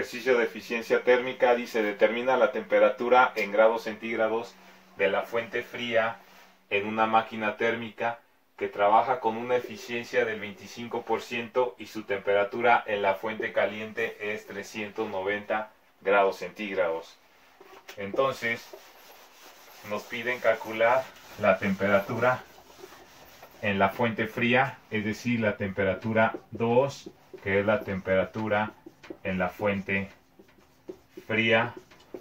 Ejercicio de eficiencia térmica dice: determina la temperatura en grados centígrados de la fuente fría en una máquina térmica que trabaja con una eficiencia del 25% y su temperatura en la fuente caliente es 390 grados centígrados. Entonces nos piden calcular la temperatura en la fuente fría, es decir, la temperatura 2, que es la temperatura en la fuente fría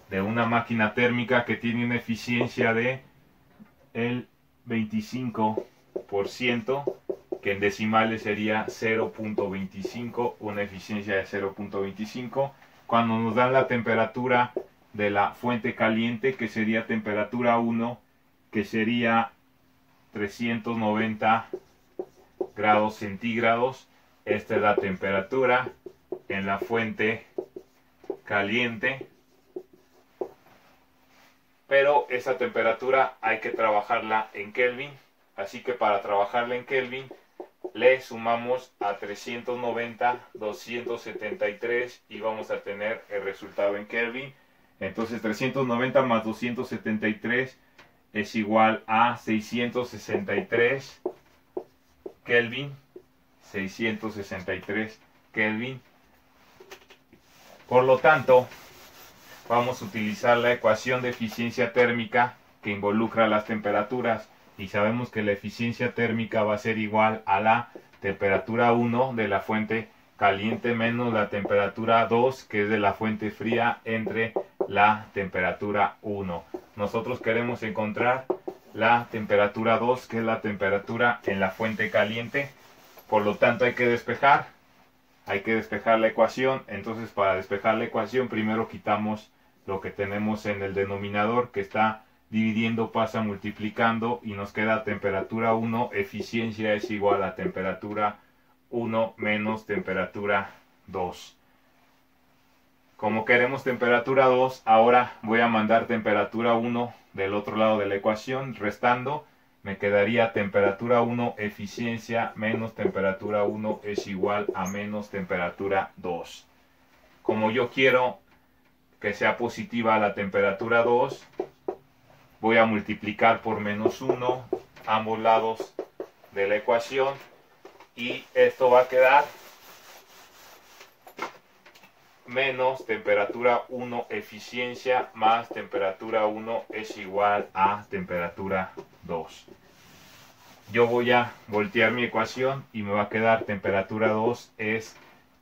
de una máquina térmica que tiene una eficiencia de el 25%, que en decimales sería 0.25, una eficiencia de 0.25. Cuando nos dan la temperatura de la fuente caliente, que sería temperatura 1, que sería 390 grados centígrados, esta es la temperatura en la fuente caliente, pero esa temperatura hay que trabajarla en Kelvin, así que para trabajarla en Kelvin le sumamos a 390 273 y vamos a tener el resultado en Kelvin. Entonces 390 más 273 es igual a 663 Kelvin, 663 Kelvin. Por lo tanto, vamos a utilizar la ecuación de eficiencia térmica que involucra las temperaturas, y sabemos que la eficiencia térmica va a ser igual a la temperatura 1 de la fuente caliente menos la temperatura 2, que es de la fuente fría, entre la temperatura 1. Nosotros queremos encontrar la temperatura 2, que es la temperatura en la fuente caliente. Por lo tanto, hay que despejar la ecuación. Entonces, para despejar la ecuación, primero quitamos lo que tenemos en el denominador, que está dividiendo, pasa multiplicando, y nos queda temperatura 1, eficiencia es igual a temperatura 1 menos temperatura 2. Como queremos temperatura 2, ahora voy a mandar temperatura 1 del otro lado de la ecuación, restando. Me quedaría temperatura 1 eficiencia menos temperatura 1 es igual a menos temperatura 2. Como yo quiero que sea positiva la temperatura 2, voy a multiplicar por menos 1 ambos lados de la ecuación, y esto va a quedar menos temperatura 1 eficiencia más temperatura 1 es igual a temperatura 2. Yo voy a voltear mi ecuación y me va a quedar temperatura 2 es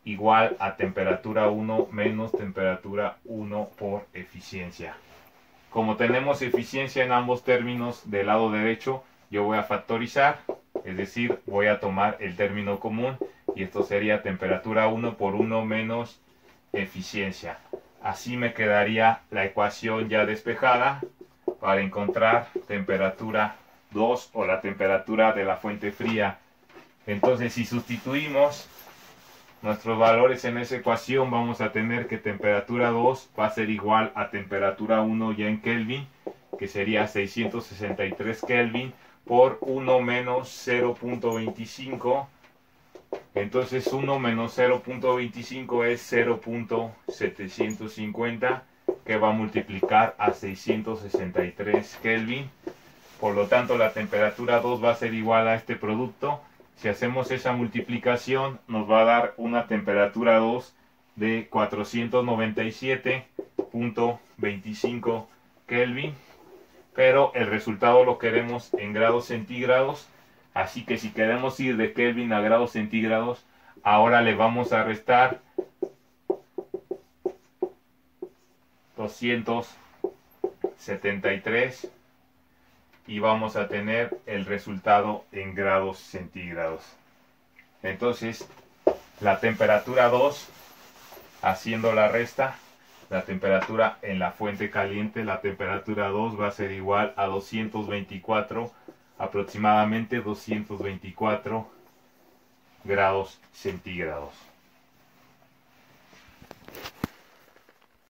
igual a temperatura 1 menos temperatura 1 por eficiencia. Como tenemos eficiencia en ambos términos del lado derecho, yo voy a factorizar, es decir, voy a tomar el término común, y esto sería temperatura 1 por 1 menos eficiencia. Así me quedaría la ecuación ya despejada para encontrar temperatura 2, o la temperatura de la fuente fría. Entonces, si sustituimos nuestros valores en esa ecuación, vamos a tener que temperatura 2 va a ser igual a temperatura 1 ya en Kelvin, que sería 663 Kelvin por 1 menos 0.25. Entonces 1 menos 0.25 es 0.750, que va a multiplicar a 663 Kelvin. Por lo tanto, la temperatura 2 va a ser igual a este producto. Si hacemos esa multiplicación, nos va a dar una temperatura 2 de 497.25 Kelvin. Pero el resultado lo queremos en grados centígrados. Así que si queremos ir de Kelvin a grados centígrados, ahora le vamos a restar 273 y vamos a tener el resultado en grados centígrados. Entonces, la temperatura 2, haciendo la resta, la temperatura en la fuente caliente, la temperatura 2 va a ser igual a 224, aproximadamente 224 grados centígrados.